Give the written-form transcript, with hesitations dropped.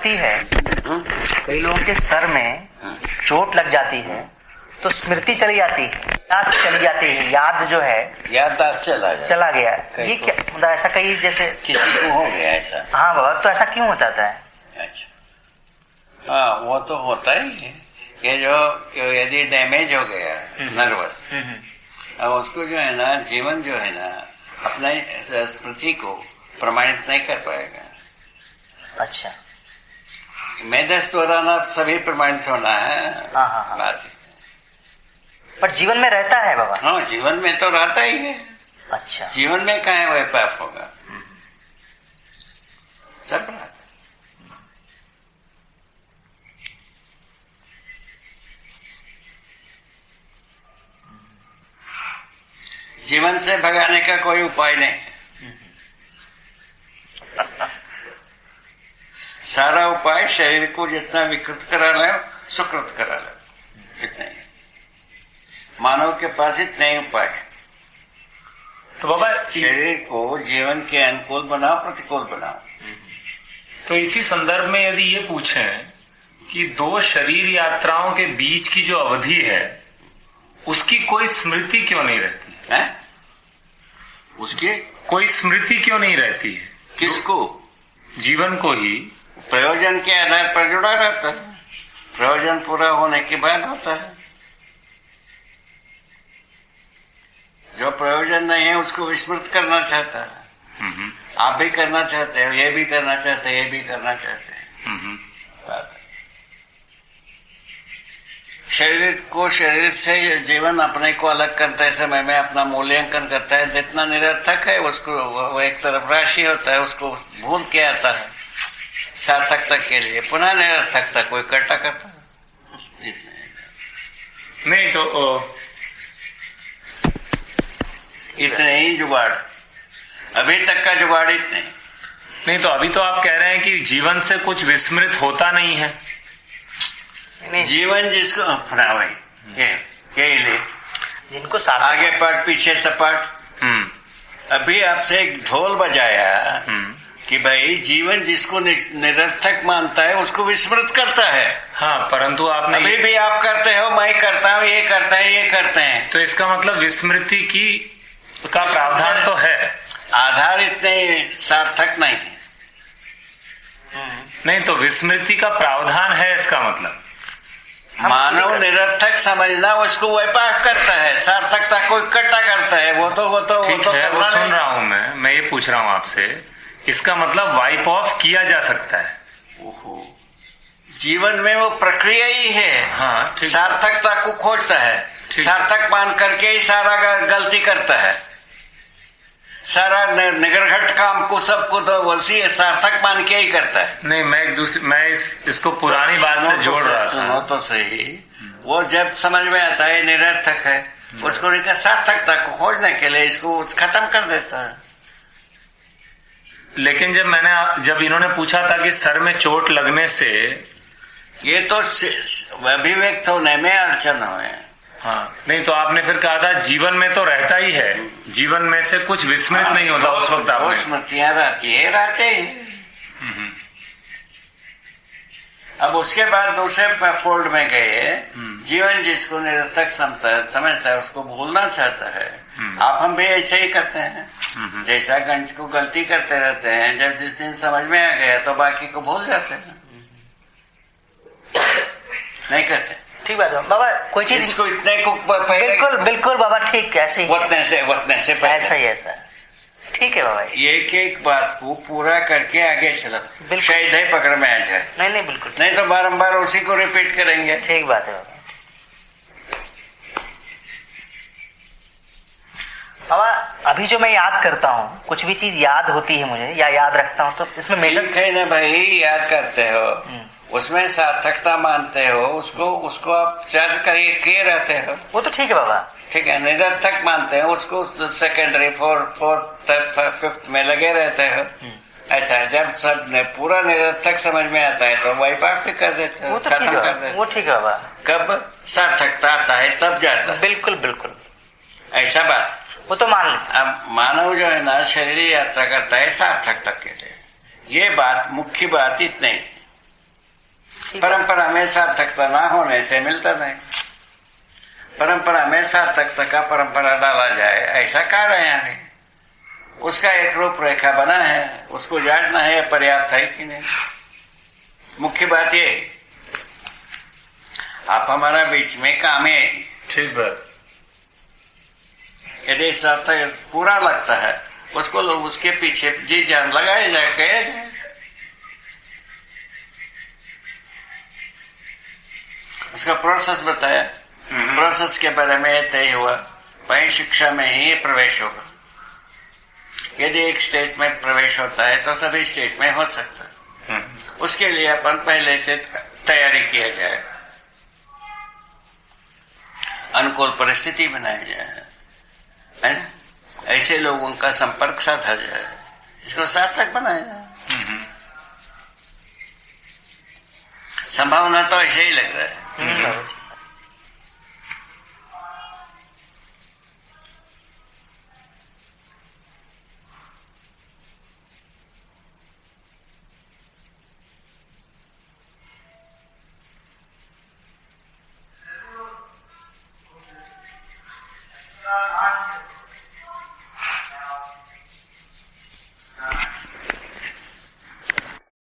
स्मृति है, कई लोगों के सर में चोट लग जाती है तो स्मृति चली जाती है, याद चली जाती है, याद जो है याददाश्त चला गया। ये क्या मतलब ऐसा कई जैसे किसी को हो गया ऐसा? हाँ बाबा, तो ऐसा क्यों हो जाता है? अच्छा, हाँ वो तो होता ही है कि जो यदि डैमेज हो गया नर्वस, अब उसको जो है ना जीवन जो है ना अपने स्मृति को प्रमाणित नहीं कर पाएगा। अच्छा, मेदस दोहराना सभी प्रमाणित होना है। हाँ। बात पर जीवन में रहता है बाबा। हाँ, जीवन में तो रहता ही है। अच्छा, जीवन में कहाँ वह पाप होगा, सब रहता है। जीवन से भगाने का कोई उपाय नहीं है। सारा उपाय शरीर को जितना विकृत करा लो सुकृत करा लो, इतना ही। मानव के पास इतने ही उपाय है। तो बाबा शरीर को जीवन के अनुकूल बनाओ, प्रतिकूल बनाओ। तो इसी संदर्भ में यदि ये पूछें कि दो शरीर यात्राओं के बीच की जो अवधि है उसकी कोई स्मृति क्यों नहीं रहती है? उसकी कोई स्मृति क्यों नहीं रहती है? किसको? जीवन को ही प्रयोजन के आधार पर जुड़ा रहता है, प्रयोजन पूरा होने के बाद होता है। जो प्रयोजन नहीं है उसको विस्मृत करना चाहता है। आप भी करना चाहते हो, ये भी करना चाहते हैं, ये भी करना चाहते हैं। बात है। शरीर को शरीर से जीवन अपने को अलग करते समय में अपना मूल्यांकन करता है। जितना निरर्थक है उसको वो एक तरफ राशि होता है, उसको भूल के आता है सार्थकता के लिए, पुनः निरर्थकता कोई इकट्ठा करता है। नहीं तो इतने ही जुगाड़, अभी तक का जुगाड़ इतने। नहीं तो अभी तो आप कह रहे हैं कि जीवन से कुछ विस्मृत होता नहीं है। जीवन जिसको अपना भाई ये ले, जिनको आगे पाठ पीछे सपाट। अभी आपसे एक ढोल बजाया कि भाई जीवन जिसको निरर्थक मानता है उसको विस्मृत करता है। हाँ, परंतु आपने अभी भी आप करते हो, मैं करता हूँ, ये करते हैं, ये करते हैं। तो इसका मतलब विस्मृति का प्रावधान तो है, आधार इतने सार्थक नहीं है। नहीं तो विस्मृति का प्रावधान है, इसका मतलब मानव निरर्थक समझना उसको व्यापार करता है, सार्थकता को इकट्ठा करता है। वो तो ठीक है, वो सुन रहा हूँ मैं ये पूछ रहा हूँ आपसे, इसका मतलब वाइप ऑफ किया जा सकता है। जीवन में वो प्रक्रिया ही है। हाँ, सार्थकता को खोजता है, सार्थक मान करके ही सारा गलती करता है, सारा निगरघट काम को सबको तो वैसी सार्थक मान के ही करता है। नहीं, मैं इसको पुरानी बात से जोड़ रहा था। सुनो तो सही, वो जब समझ में आता है निरर्थक है, उसको लेकर सार्थकता को खोजने के लिए इसको खत्म कर देता है। लेकिन जब इन्होंने पूछा था कि सर में चोट लगने से, ये तो अभिव्यक्त होने में अड़चन है। हाँ, नहीं तो आपने फिर कहा था जीवन में तो रहता ही है, जीवन में से कुछ विस्मृत नहीं होता। उस वक्त आपने स्मृतियां रहते ही। अब उसके बाद दूसरे फोल्ड में गए, जीवन जिसको निरर्थक समझता है उसको भूलना चाहता है। आप हम भी ऐसे ही करते हैं, जैसा गणित को गलती करते रहते हैं, जब जिस दिन समझ में आ गया तो बाकी को भूल जाते हैं, नहीं करते। ठीक बात है बाबा, कोई चीज इसको इतने को बिल्कुल बाबा, ठीक ऐसे ही वतने से ऐसा ही ऐसा। ठीक है बाबा, एक बात को पूरा करके आगे चलो, शायद ही पकड़ में आ जाए। नहीं बिल्कुल, नहीं तो बारंबार उसी को रिपीट करेंगे। ठीक बात है बाबा। बाबा अभी जो मैं याद करता हूँ, कुछ भी चीज याद होती है मुझे या याद रखता हूँ, तो इसमें मेहनत है ना भाई, याद करते हो, उसमें सार्थकता मानते हो, उसको आप चार्ज किए रहते हो, वो तो ठीक है बाबा। ठीक है, निरर्थक मानते हो उसको, सेकेंडरी फोर्थ फिफ्थ में लगे रहते हो। अच्छा, जब सब ने पूरा निरर्थक समझ में आता है तो वाइप आउट कर देते हो, खत्म कर देते हो। वो ठीक है बाबा। कब सार्थकता आता है तब जाता है। बिल्कुल ऐसा बात, वो तो मान लो। अब मानव जो है ना शरीर यात्रा करता है सार्थकता के लिए, ये बात मुख्य बात इतनी है। परंपरा में सार्थकता ना होने से मिलता नहीं। परंपरा में सार्थकता का परंपरा डाला जाए ऐसा कार्य है नहीं। उसका एक रूपरेखा बना है, उसको जांचना है पर्याप्त है कि नहीं। मुख्य बात ये आप हमारा बीच में काम है, ठीक बात। यदि सार्थक पूरा लगता है उसको लोग उसके पीछे जी जान लगाए जाए। उसका प्रोसेस बताया, प्रोसेस के बारे में तय हुआ वही शिक्षा में ही प्रवेश होगा। यदि एक स्टेट में प्रवेश होता है तो सभी स्टेट में हो सकता है। उसके लिए अपन पहले से तैयारी किया जाए, अनुकूल परिस्थिति बनाई जाए, है ना? ऐसे लोगों का संपर्क साधा जाए, इसको सार्थक बनाया जाए। संभावना तो ऐसे ही लग रहा है।